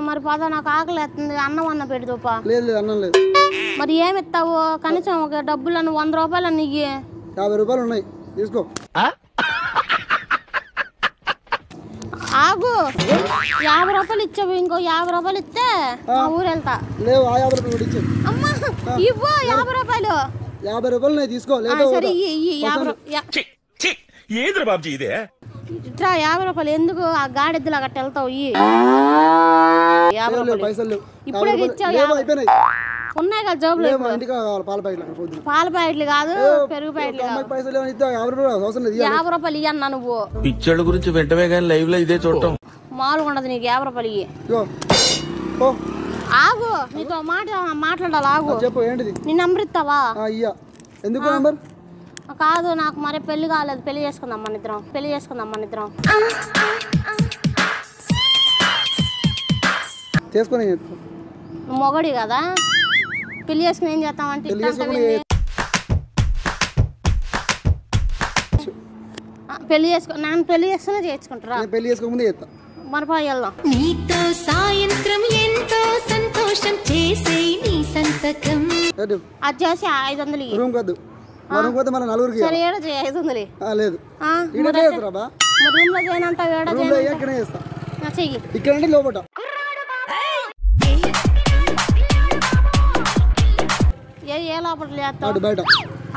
మరి పద నాకు ఆకలి వేస్తుంది అన్నం అన్న పెడతాపా లేదు అన్నం లేదు మరి ఏమి ఇస్తావు కనీసం ఒక డబ్బులను 100 రూపాయలు అన్న ఇయ్యి 50 రూపాయలు ఉన్నాయి తీసుకో ఆగు 50 రూపాయలు ఇచ్చావు ఇంకో 50 రూపాయలు ఇస్తే మా ఊరు వెళ్తా లేవు ఆ 50 రూపాయలు ఇచ్చే అమ్మా ఇవ్వు 50 రూపాయలు 50 రూపాయలు నేను తీసుకో లేదు సరే ఇయ్యి 50 ఏంద్ర బాబుజీ ఇదే ఇట్లా 50 రూపాయలు ఎందుకు ఆ గాడిద్దలా గట్ట వెళ్తావు ఇయ్యి 50 రూపాయలు పైసలు లేవు ఇప్పుడే ఇచ్చావు అయిపోయినాయి ఉన్నాయి కదా జోబులో ఇంటికి కావాలి పాల ప్యాకెట్లు పాల ప్యాకెట్లు కాదు పెరుగు ప్యాకెట్లు పైసలు లేవని ఇద్దా 50 రూపాయలు అవసరం లేదు 50 రూపాయలు ఇయ్యన్నా నువ్వు పిచ్చోళ్ళ గురించి వెంటనే కానీ లైవ్ లో ఇదే చూడటం మామూలుగా ఉండదు నీకు 50 రూపాయలు ఇయ్యి ఆగు నీతో మాట్లాడాలి ఆగు చెప్పు ఏంటిది నీ నంబర్ ఇస్తావా ఇయ్యా ఎందుకు నంబర్ కాదు నాకు మరి పెళ్లి కాలేదు పెళ్లి చేసుకుందాం మన ఇద్దరం చేసుకుని నువ్వు మొగడి కదా పెళ్లి చేసుకుని ఏం చేస్తామంటే పెళ్లి చేసుకునే చేసుకుంటారా పెళ్లి చేసుకోకముందే చేస్తా మరి వెళ్దాం నీతో సాయంత్రం ఎంతో సంతోషం చేసే నీ సంతకం అది చేసి 500 ఇయ్యి రూమ్ కాదు రూమ్ పోతే మన నలుగురికి సరే 500 లేదు రూమ్ లో చేయనంట చేస్తా చెయ్యి ఇక్కడ లోపట ఏ లోపల చేస్తావు బయట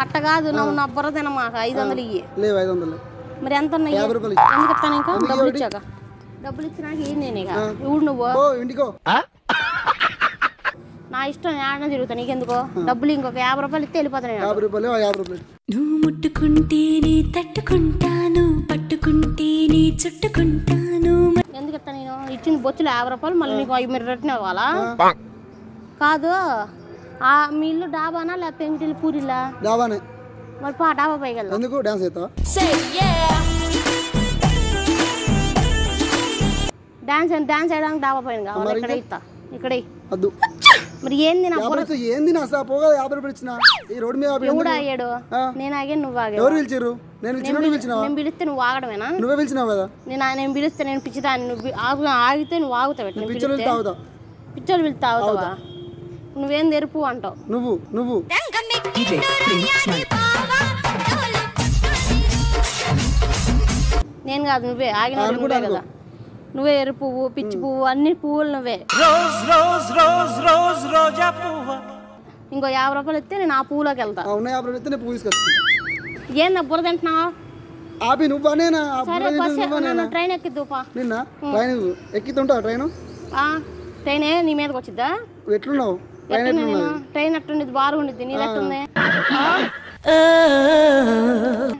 అట్ట కాదు నువ్వు నా బుర్ర తినమాక 500 ఇయ్యి లేవు 500 మరి ఎంత ఉన్నాయి 50 రూపాయలు ఎందుకు ఇస్తాను ఇంకా డబ్బులు ఇచ్చాక డబ్బులు ఇచ్చినాక ఏం నేను ఇక ఇవ్వడు నువ్వు ఇంటికో నా ఇష్టం ఏడన తిరుగుతా నీకెందుకో డబ్బులు ఇంకొక 50 రూపాయలు ఇస్తే వెళ్ళిపోతాను 50 రూపాయలు 50 రూపాయలు నువ్వు ముట్టుకుంటేనే తట్టుకుంటాను పట్టుకుంటేనే చుట్టుకుంటాను ఎందుకు ఇస్తా నేను ఇచ్చింది బొచ్చులు 50 రూపాయలు మళ్ళీ నీకు 5 రిటర్న్ ఇవ్వాలా కాదు మీ ఇల్లు డాబానా లేకపోతే పెంకిటిల్లు పూరిలా డాబానే మరి పా డాబా పైకి వెళ్దాం ఎందుకు డాన్స్ చేస్తావా డాన్స్ చేయడానికి డాబా పైన కావాలి ఇక్కడ ఇస్తా ఇక్కడ వద్దు మరి ఏంది నా ఏంది నా పోగా 50 రూపాయలు ఇచ్చిన ఈ రోడ్ మీద ఎవడు ఆగాడు నేను ఆగాను నువ్వు ఆగావు ఎవరు పిలిచారు నేను పిలిస్తే నువ్వు ఆగడమేనా నువ్వే పిలిచినావు కదా నేను పిలిస్తే నేను పిచ్చిదాన్ని నువ్వు ఆగితే నువ్వు ఆగుతావు పిచ్చోళ్ళు పిలిస్తే ఆగుతావా నువ్వేం తెరుపు అంటావు నువ్వు నేను కాదు నువ్వే ఆగిన నువ్వే కదా నువ్వే ఎరు పువ్వు పిచ్చి పువ్వు అన్ని పువ్వులు నువ్వే ఇంకో 50 రూపాయలు ఇస్తే నేను ఆ పువ్వులోకి వెళ్తా ఏం బుర్ర తింటున్నావు ట్రైన్ ఎక్కిద్దుపా నిన్న ట్రైన్ ఎక్కితుంటా ట్రైన్ నీ మీదకి వచ్చిద్దా ఎట్లున్నావు ట్రైన్ ఎట్లుంది బాగా ఉండిద్ది నీ ఎట్టుంది